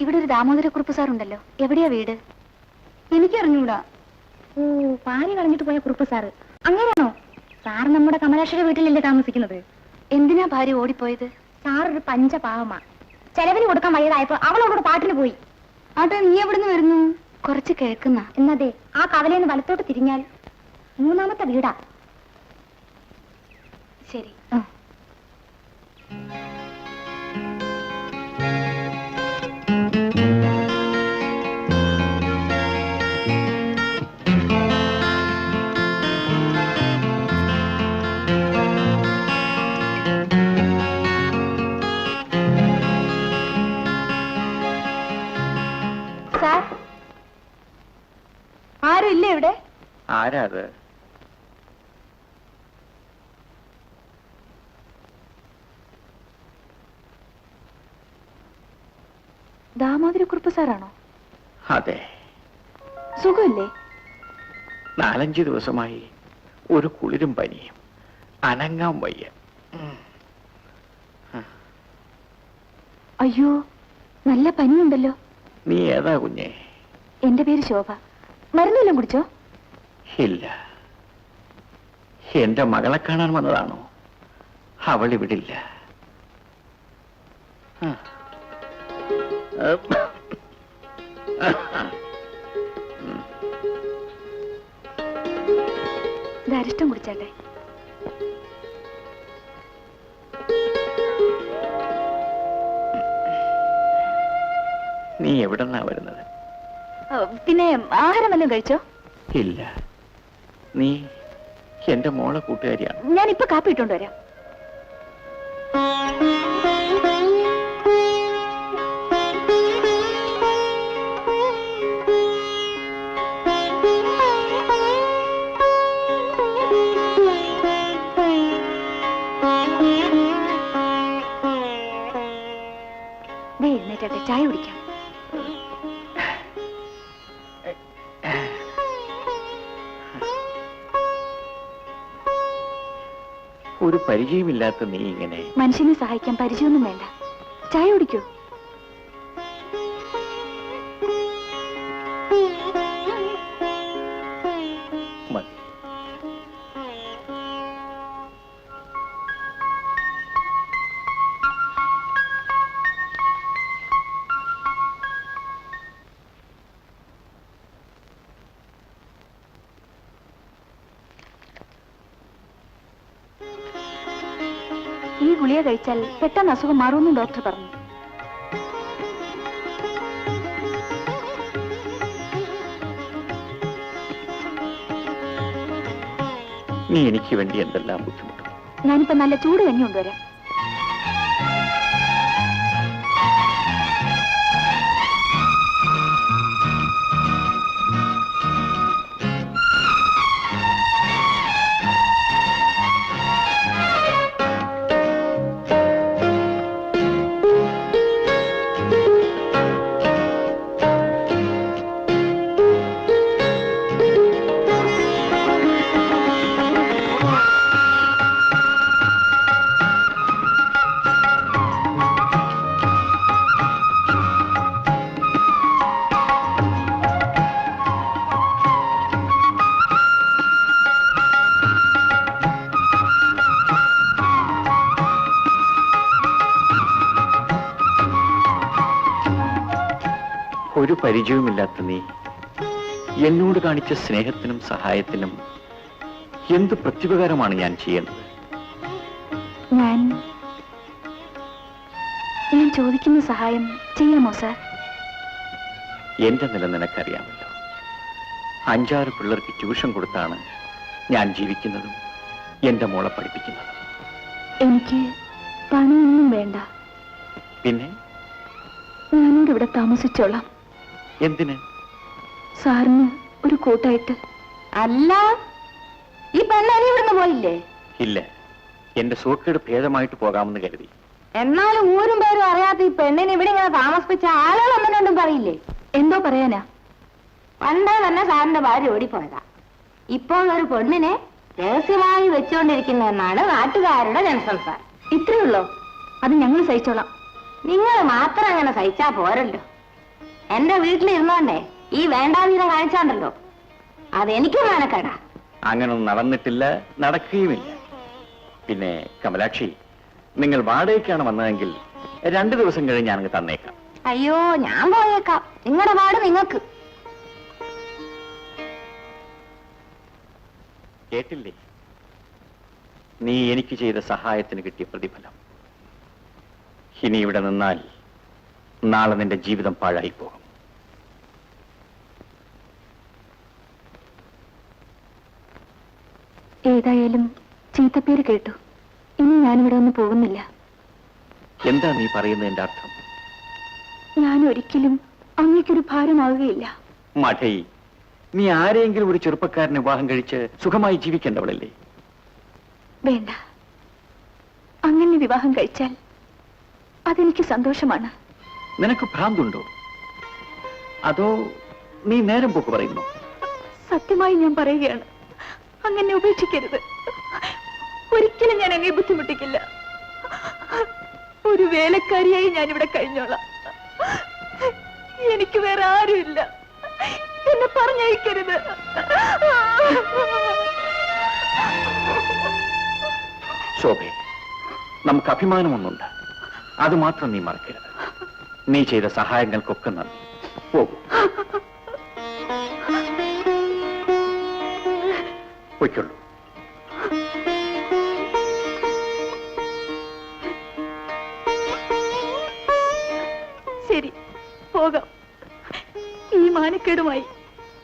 ഇവിടെ ഒരു ദാമോദരക്കുറുപ്പ് സാർ ഉണ്ടല്ലോ, എവിടെയാ വീട്? എനിക്കറിഞ്ഞൂടാ. ഓ, പാനി കളഞ്ഞിട്ട് പോയ കുറുപ്പ് സാറ് അങ്ങനെയാണോ? സാർ നമ്മുടെ കമലാക്ഷയുടെ വീട്ടിലല്ലേ താമസിക്കുന്നത്? എന്തിനാ ഭാര്യ ഓടിപ്പോയത്? സാർ ഒരു പഞ്ചപാവമാ. ചെലവിന് കൊടുക്കാൻ വയ്യതായപ്പോ അവളോട് പാട്ടിന് പോയി. ആട്ടെ, നീ എവിടുന്ന് വരുന്നു? കുറച്ച് കിഴക്കുന്ന. എന്നതേ, ആ കവലേന്ന് വലത്തോട്ട് തിരിഞ്ഞാൽ 3ാമത്തെ വീടാ. ശരി. സാർ, ആരും ഇല്ലേ ഇവിടെ? ആരാ അത്? ദാമോദരക്കുറുപ്പ് സാറാണോ? അതെ. സുഖമില്ലേ? 4-5 ദിവസമായി ഒരു കുളിരും പനിയും, അനങ്ങാൻ വയ്യ. അയ്യോ, നല്ല പനിയുണ്ടല്ലോ. നീ ഏതാ കുഞ്ഞേ? എന്റെ പേര് ശോഭ. മരുന്നെല്ലാം കുടിച്ചോ? ഇല്ല. എന്റെ മകളെ കാണാൻ വന്നതാണോ? അവൾ ഇവിടില്ല. അരിഷ്ടം കുടിച്ചാട്ടെ. നീ എവിടെന്നാ വരുന്നത്? പിന്നെ ആഹാരം വല്ലതും കഴിച്ചോ? ഇല്ല. നീ എന്റെ മോളെ കൂട്ടുകാരിയാണ്. ഞാനിപ്പോ കാപ്പി ഇട്ടോണ്ട് വരാം. എഴുന്നേറ്റെ, ചായ കുടിക്കാം. ഒരു പരിചയമില്ലാത്ത നീ ഇങ്ങനെ. മനുഷ്യനെ സഹായിക്കാൻ പരിചയമൊന്നും വേണ്ട. ചായ കുടിക്കൂ. മതി. ഈ ഗുളിക കഴിച്ചാൽ പെട്ടെന്ന് അസുഖം മാറുമെന്നും ഡോക്ടർ പറഞ്ഞു. നീ എനിക്ക് വേണ്ടി എന്തെല്ലാം ബുദ്ധിമുട്ടും. ഞാനിപ്പോ നല്ല ചൂട് കഞ്ഞി കൊണ്ടുവരാം. ഒരു പരിചയവുമില്ലാത്ത നീ എന്നോട് കാണിച്ച സ്നേഹത്തിനും സഹായത്തിനും എന്ത് പ്രത്യുപകാരമാണ് ഞാൻ ചെയ്യുന്നത്? ഞാൻ ചോദിക്കുന്ന സഹായം ചെയ്യാമോ സാർ? എന്റെ നില നിനക്കറിയാമല്ലോ. 5-6 പിള്ളേർക്ക് ട്യൂഷൻ കൊടുത്താണ് ഞാൻ ജീവിക്കുന്നതും എന്റെ മോളെ പഠിപ്പിക്കുന്നതും. എനിക്ക് പണമൊന്നും വേണ്ട. പിന്നെ ഞാനിവിടെ ഇവിടെ താമസിച്ചോളാം. എന്തിന്? സാറിന് ഒരു കൂട്ടായിട്ട്. അല്ല, ഈ പെണ്ണനി ഇവിടുന്ന് പോയില്ലേ? ഇല്ല, എന്റെ സൂക്കേട് ഭേദമായിട്ട് പോകാമെന്ന് കരുതി. എന്നാലും ഊരും പേരും അറിയാത്ത ഈ പെണ്ണിനെ ഇവിടെ ഇങ്ങനെ താമസിപ്പിച്ച ആളുകൾ ഒന്നിനൊന്നും പറയില്ലേ? എന്തോ പറയാനാ? പണ്ടേ തന്നെ സാറിന്റെ ഭാര്യ ഓടിപ്പോയതാ. ഇപ്പോൾ ഒരു പെണ്ണിനെ രഹസ്യമായി വെച്ചുകൊണ്ടിരിക്കുന്നതെന്നാണ് നാട്ടുകാരുടെ ജനസംസാരം. ഇത്രയുള്ളോ? അത് ഞങ്ങൾ സഹിച്ചോളാം. നിങ്ങൾ മാത്രം അങ്ങനെ സഹിച്ചാ പോരല്ലോ. എന്റെ വീട്ടിലിരുന്നോണ്ടേ ഈ വേണ്ടാതീരം കാണിച്ചാണ്ടല്ലോ അതെനിക്കും മാനക്കേടാ. അങ്ങനൊന്നും നടന്നിട്ടില്ല, നടക്കുകയുമില്ല. പിന്നെ കമലാക്ഷി, നിങ്ങൾ വാടകയ്ക്കാണ് വന്നതെങ്കിൽ 2 ദിവസം കഴിഞ്ഞ് ഞാനങ്ങ് തന്നേക്കാം. അയ്യോ, ഞാൻ പോയേക്കാം. നിങ്ങളുടെ പാട് നിങ്ങൾക്ക്. കേട്ടില്ലേ, നീ എനിക്ക് ചെയ്ത സഹായത്തിന് കിട്ടിയ പ്രതിഫലം. ഇനി ഇവിടെ നിന്നാൽ നാളെ നിന്റെ ജീവിതം പാഴായി പോകും. ഏതായാലും ചീത്തപ്പേര് കേട്ടു. ഇനി ഞാനിവിടെ ഒന്നും പോകുന്നില്ല. എന്താ നീ പറയുന്നതിന്റെ അർത്ഥം? ഞാൻ ഒരിക്കലും അങ്ങേക്കൊരു ഭാരമാവുകയില്ല. മഠൈ, നീ ആരെയെങ്കിലും ഒരു ചെറുപ്പക്കാരനെ വിവാഹം കഴിച്ച് സുഖമായി ജീവിക്കേണ്ടവളല്ലേ? വേണ്ട, അങ്ങനെ വിവാഹം കഴിച്ചാൽ അതെനിക്ക് സന്തോഷമാണ്. നിനക്ക് ഭ്രാന്തുണ്ടോ? അതോ നീ നേരം പോക്ക് പറയുന്നു? സത്യമായി ഞാൻ പറയുകയാണ്, അങ്ങനെ ഉപേക്ഷിക്കരുത്. ഒരിക്കലും ഞാൻ അങ്ങേ ബുദ്ധിമുട്ടിക്കില്ല. ഒരു വേലക്കാരിയായി ഞാനിവിടെ കഴിഞ്ഞോളാം. എനിക്ക് വേറെ ആരുമില്ല. എന്നെ പറഞ്ഞയക്കരുത്. ശോഭേ, നമുക്ക് അഭിമാനമൊന്നുണ്ട്, അത് മാത്രം നീ മറക്കരുത്. നീ ചെയ്ത സഹായങ്ങൾക്കൊക്കെ നന്ദി. പോകൂ, പൊയ്ക്കൊള്ളൂ. ശരി, പോകാം. ഈ മാനക്കേടുമായി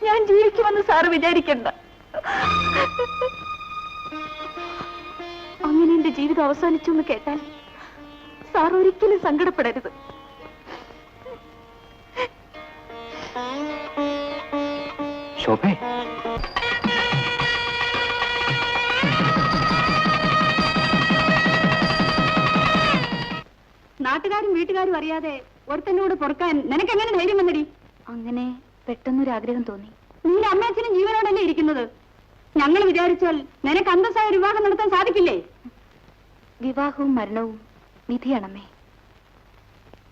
ഞാൻ ജീവിക്കുമെന്ന് സാറ് വിചാരിക്കണ്ട. അങ്ങനെ എന്റെ ജീവിതം അവസാനിച്ചു എന്ന് കേട്ടാൽ സാർ ഒരിക്കലും സങ്കടപ്പെടരുത്. ശോഭേ, നാട്ടുകാരും വീട്ടുകാരും അറിയാതെ ഒരുത്തന്നോട് പൊറുക്കാൻ നിനക്കെങ്ങനെ ധൈര്യം വന്നടി? അങ്ങനെ പെട്ടെന്നൊരാഗ്രഹം തോന്നി. നിന്റെ അമ്മയച്ഛനും ജീവനോടല്ലേ ഇരിക്കുന്നത്? ഞങ്ങൾ വിചാരിച്ചാൽ നിനക്ക് അന്തസ്സായ ഒരു വിവാഹം നടത്താൻ സാധിക്കില്ലേ? വിവാഹവും മരണവും വിധിയാണമ്മേ.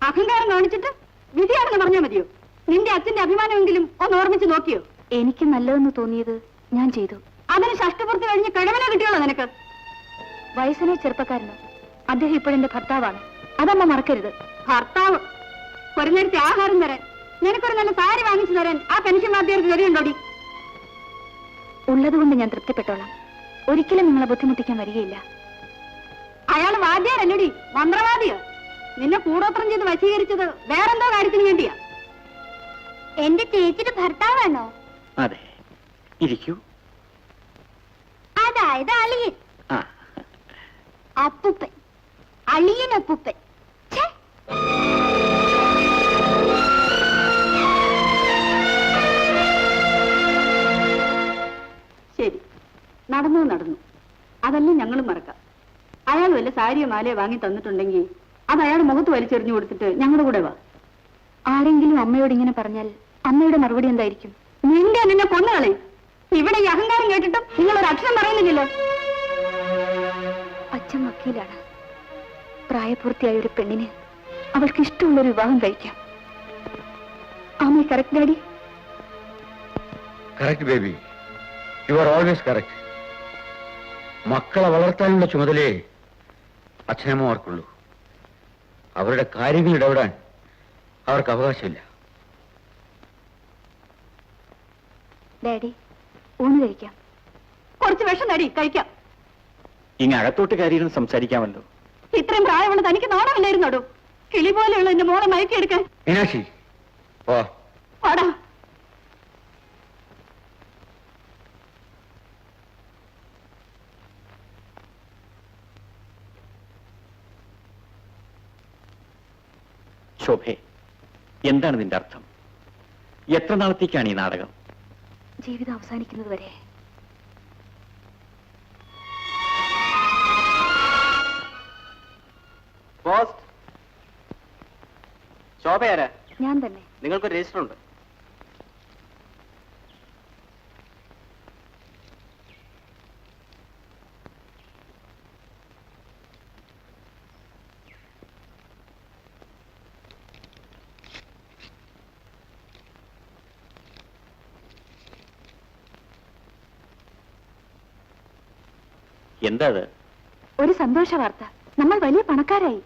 അഹങ്കാരം കാണിച്ചിട്ട് വിധിയാണെന്ന് പറഞ്ഞാൽ മതിയോ? നിന്റെ അച്ഛന്റെ അഭിമാനമെങ്കിലും ഒന്ന് ഓർമ്മിച്ച് നോക്കിയോ? എനിക്ക് നല്ലതെന്ന് തോന്നിയത് ഞാൻ ചെയ്തു. അതിന് ഷഷ്ടിപൂർത്തി കഴിഞ്ഞ് കിഴവനെ കിട്ടിയോളൂ നിനക്ക്? വയസ്സിനോ ചെറുപ്പക്കാരനോ, അദ്ദേഹം ഇപ്പോഴെന്റെ ഭർത്താവാണ്. അതമ്മ മറക്കരുത്. ഭർത്താവ് ഒരു നേരത്തെ ആഹാരം തരാൻ, നിനക്കൊരു നല്ല സാരി വാങ്ങിച്ചു തരാൻ ആ പെൻഷൻ വാദ്യർക്ക് ഗതിയുണ്ടോടി? ഉള്ളതുകൊണ്ട് ഞാൻ തൃപ്തിപ്പെട്ടോളാം. ഒരിക്കലും നിങ്ങളെ ബുദ്ധിമുട്ടിക്കാൻ വരികയില്ല. അയാൾ വാദ്യാരല്ലടി, മന്ത്രവാദിയോ? നിന്നെ കൂടോത്രം ചെയ്ത് വശീകരിച്ചത് വേറെന്തോ കാര്യത്തിന് വേണ്ടിയാ. എന്റെ ചേച്ചിയുടെ ഭർത്താവാണോ? അതെ, ഇരിക്കൂ. അതായത് അളിയൻ. അപ്പുപ്പൻ, അളിയൻ അപ്പുപ്പൻ. ശരി, നടന്നു. അതല്ലേ ഞങ്ങളും മറക്കാം. അയാൾ വല്ല സാരിയോ മാലയോ വാങ്ങി തന്നിട്ടുണ്ടെങ്കിൽ അത് അയാൾ മുഖത്ത് വലിച്ചെറിഞ്ഞു കൊടുത്തിട്ട് ഞങ്ങളുടെ കൂടെ വാ. ആരെങ്കിലും അമ്മയോട് ഇങ്ങനെ പറഞ്ഞാൽ അമ്മയുടെ മറുപടി എന്തായിരിക്കും? നിന്നെ കൊന്നുകളെ. ഇവിടെ ഈ അഹങ്കാരം കേട്ടിട്ടും നിങ്ങൾ ഒരു അക്ഷരം പറയുന്നില്ലല്ലോ. അച്ഛൻ വക്കീലാണ്. പ്രായപൂർത്തിയായ ഒരു പെണ്ണിന് അവൾക്ക് ഇഷ്ടമുള്ളൊരു വിവാഹം കഴിക്കാം. ആമേ correct daddy? Correct baby, you are always correct. മക്കളെ വളർത്താനുള്ള ചുമതലയെ അച്ഛനമ്മമാർക്കുള്ളൂ. അവരുടെ കാര്യങ്ങൾ ഇടപെടാൻ അവർക്ക് അവകാശമില്ല. ഡാഡി, ഊണ് കഴിക്കാം. കുറച്ച് വിഷം നടി കഴിക്കാം. ഇങ്ങ് അകത്തോട്ട് കാര്യങ്ങൾ സംസാരിക്കാമല്ലോ. ഇത്രയും പ്രായമുള്ള തനിക്ക് നാണമില്ലായിരുന്നോടോ? കിളി പോലെയുള്ള എന്റെ മോളെ മയക്കിയെടുക്കാൻ. മീനാക്ഷി, ഓ പാടാ. ശോഭേ, എന്താണ് നിന്റെ അർത്ഥം? എത്ര നാളത്തേക്കാണ് ഈ നാടകം? ജീവിതം അവസാനിക്കുന്നത് വരെ. പോസ്റ്റ്. ശോഭയാരാ? ഞാൻ തന്നെ. നിങ്ങൾക്കൊരു രജിസ്റ്റർ ഉണ്ട്. എന്താ അത്? ഒരു സന്തോഷ വാർത്ത. നമ്മൾ വലിയ പണക്കാരായി.